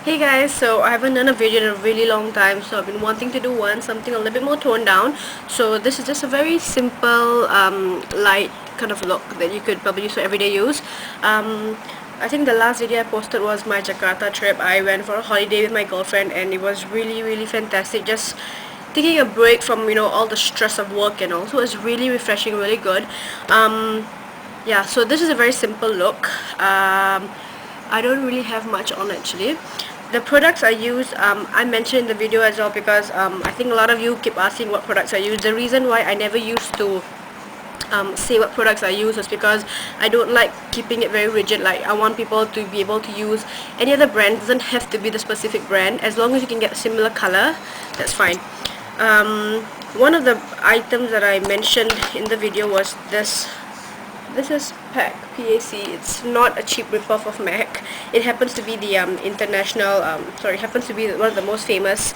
Hey guys, so I haven't done a video in a really long time, so I've been wanting to do something a little bit more toned down. So this is just a very simple, light kind of look that you could probably use for everyday use. I think the last video I posted was my Jakarta trip. I went for a holiday with my girlfriend and it was really fantastic. Just taking a break from, all the stress of work and all. So it was really refreshing, really good. Yeah, so this is a very simple look. I don't really have much on actually. The products I use, I mentioned in the video as well because I think a lot of you keep asking what products I use. The reason why I never used to say what products I use is because I don't like keeping it very rigid. Like, I want people to be able to use any other brand. It doesn't have to be the specific brand. As long as you can get a similar color, that's fine. One of the items that I mentioned in the video was this. This is PAC, PAC. It's not a cheap ripoff of MAC. It happens to be the happens to be one of the most famous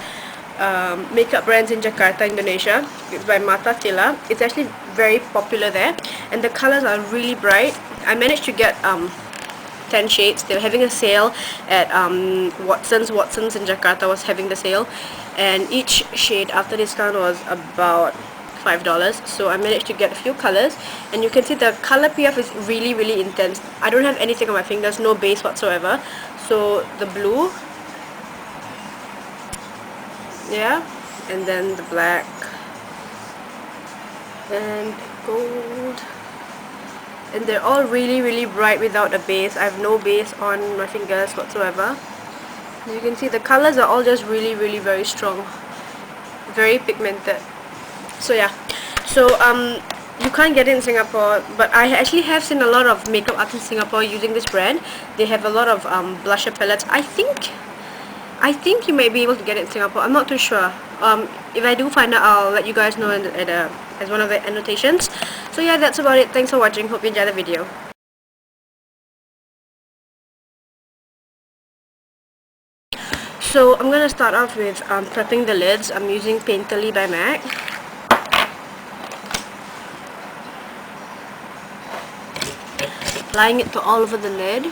makeup brands in Jakarta, Indonesia. It's by Mata Tila. It's actually very popular there, and the colors are really bright. I managed to get 10 shades. They were having a sale at Watsons. Watsons in Jakarta was having the sale, and each shade after discount was about $5. So I managed to get a few colors, and you can see the color payoff is really intense. I don't have anything on my fingers, no base whatsoever. So the blue, yeah, and then the black and gold, and they're all really bright without a base. I have no base on my fingers whatsoever. As you can see, the colors are all just really very strong, very pigmented. So yeah, so you can't get it in Singapore, but I actually have seen a lot of makeup artists in Singapore using this brand. They have a lot of blusher palettes. I think you may be able to get it in Singapore. I'm not too sure. If I do find out, I'll let you guys know as one of the annotations. So yeah, that's about it. Thanks for watching. Hope you enjoyed the video. So I'm gonna start off with prepping the lids. I'm using Painterly by MAC. Applying it to all over the lid.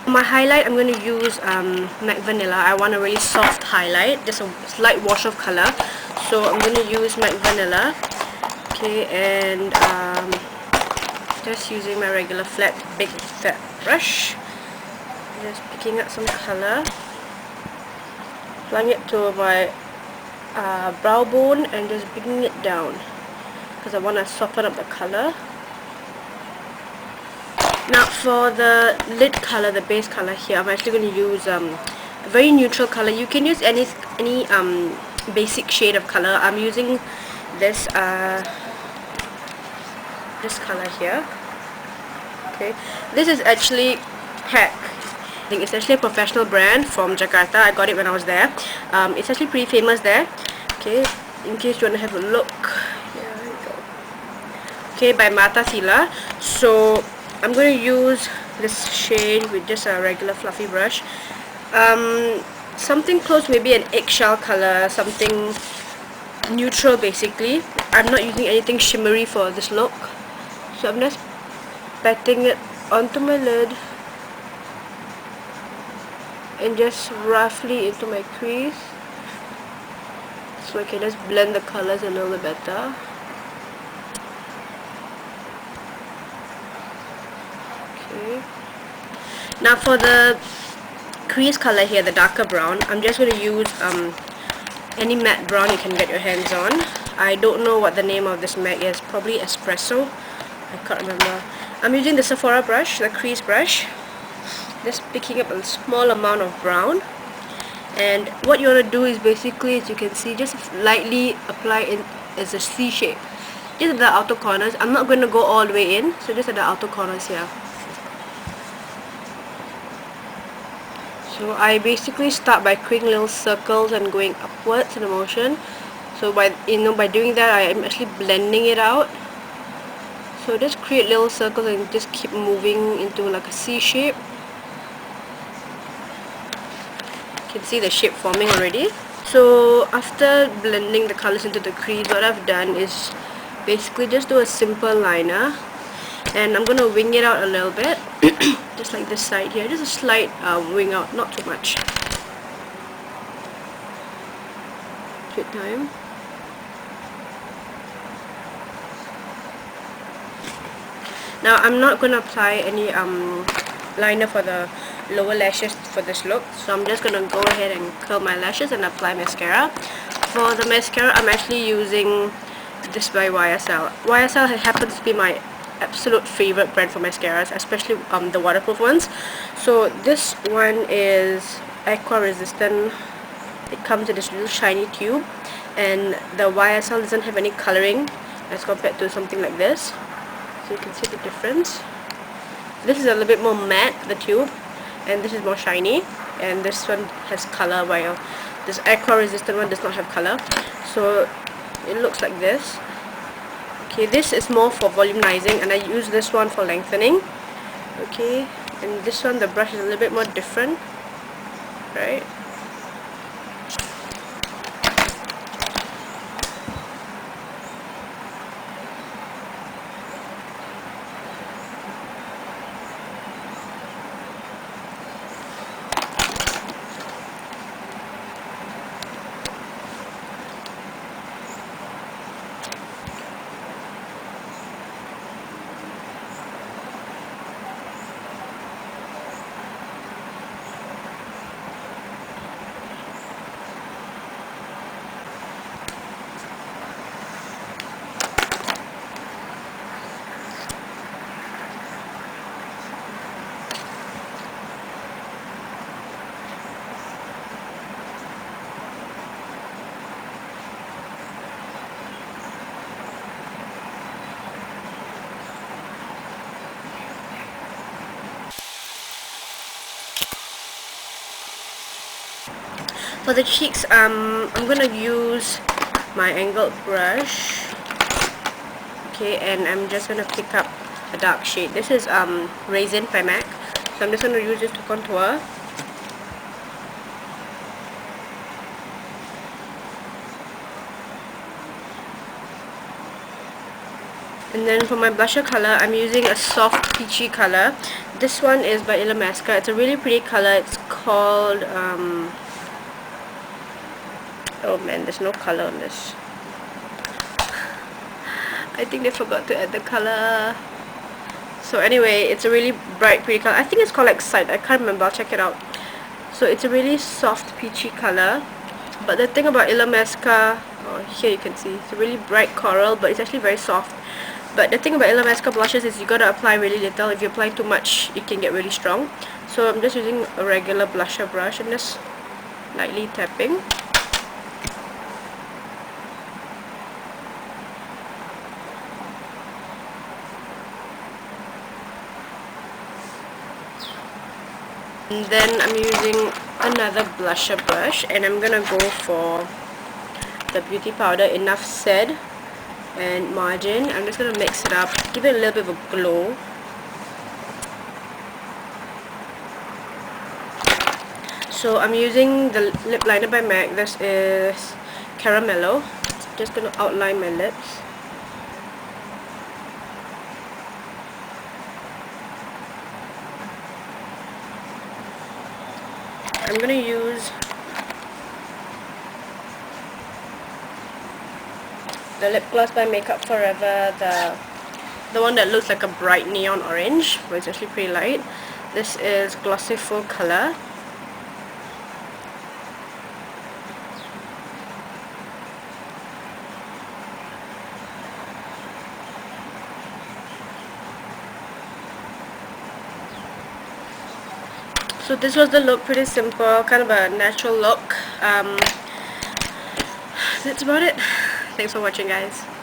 My highlight, I'm going to use MAC Vanilla. I want a really soft highlight, just a slight wash of color. So I'm going to use MAC Vanilla. Okay, and just using my regular flat big fat brush. Just picking up some color, applying it to my brow bone and just bringing it down because I want to soften up the color. Now for the lid color, the base color here, I'm actually going to use a very neutral color. You can use any basic shade of color. I'm using this color here. Okay, this is actually PAC. I think it's actually a professional brand from Jakarta. I got it when I was there. It's actually pretty famous there. Okay, in case you want to have a look. Here we go. Okay, by Mata Tila. So I'm going to use this shade with just a regular fluffy brush. Something close, maybe an eggshell color, something neutral basically. I'm not using anything shimmery for this look. So I'm just patting it onto my lid and just roughly into my crease so I can just blend the colors a little bit better. Okay. Now for the crease color here, the darker brown, I'm just going to use any matte brown you can get your hands on. I don't know what the name of this MAC is, probably Espresso, I can't remember. I'm using the Sephora brush, the crease brush, just picking up a small amount of brown, and what you want to do is basically, as you can see, just lightly apply it as a C shape, just at the outer corners. I'm not going to go all the way in, so just at the outer corners here. So I basically start by creating little circles and going upwards in a motion. So by doing that, I am actually blending it out. So just create little circles and just keep moving into like a C shape. You can see the shape forming already. So after blending the colors into the crease, what I've done is basically just do a simple liner, and I'm gonna wing it out a little bit just like this side here, just a slight wing out, not too much. Take time. Now I'm not gonna apply any liner for the lower lashes for this look, so I'm just gonna go ahead and curl my lashes and apply mascara. For the mascara, I'm actually using this by YSL. YSL happens to be my absolute favorite brand for mascaras, especially the waterproof ones. So this one is aqua resistant. It comes in this little shiny tube, and the YSL doesn't have any coloring as compared to something like this. So you can see the difference. This is a little bit more matte, the tube, and this is more shiny, and this one has color while this aqua resistant one does not have color. So it looks like this. Okay, this is more for volumizing, and I use this one for lengthening. Okay, and this one, the brush is a little bit more different, right? For the cheeks, I'm gonna use my angled brush. Okay, and I'm just gonna pick up a dark shade. This is Raisin by MAC. So I'm just gonna use this to contour. And then for my blusher color, I'm using a soft peachy color. This one is by Illamasqua. It's a really pretty color. It's called oh man, there's no color on this. I think they forgot to add the color. So anyway, it's a really bright, pretty color. I think it's called like Sight. I can't remember. I'll check it out. So it's a really soft, peachy color. But the thing about Illamasqua, oh, here you can see, it's a really bright coral, but it's actually very soft. But the thing about Illamasqua blushes is you gotta apply really little. If you apply too much, it can get really strong. So I'm just using a regular blusher brush and just lightly tapping. And then I'm using another blusher brush, and I'm gonna go for the Beauty Powder Enough Said and Margin. I'm just gonna mix it up, give it a little bit of a glow. So I'm using the lip liner by MAC. This is Caramello. Just gonna outline my lips. I'm gonna use the lip gloss by Makeup Forever, the one that looks like a bright neon orange, but it's actually pretty light. This is Glossy Full Color. So this was the look, pretty simple, kind of a natural look. That's about it. Thanks for watching, guys.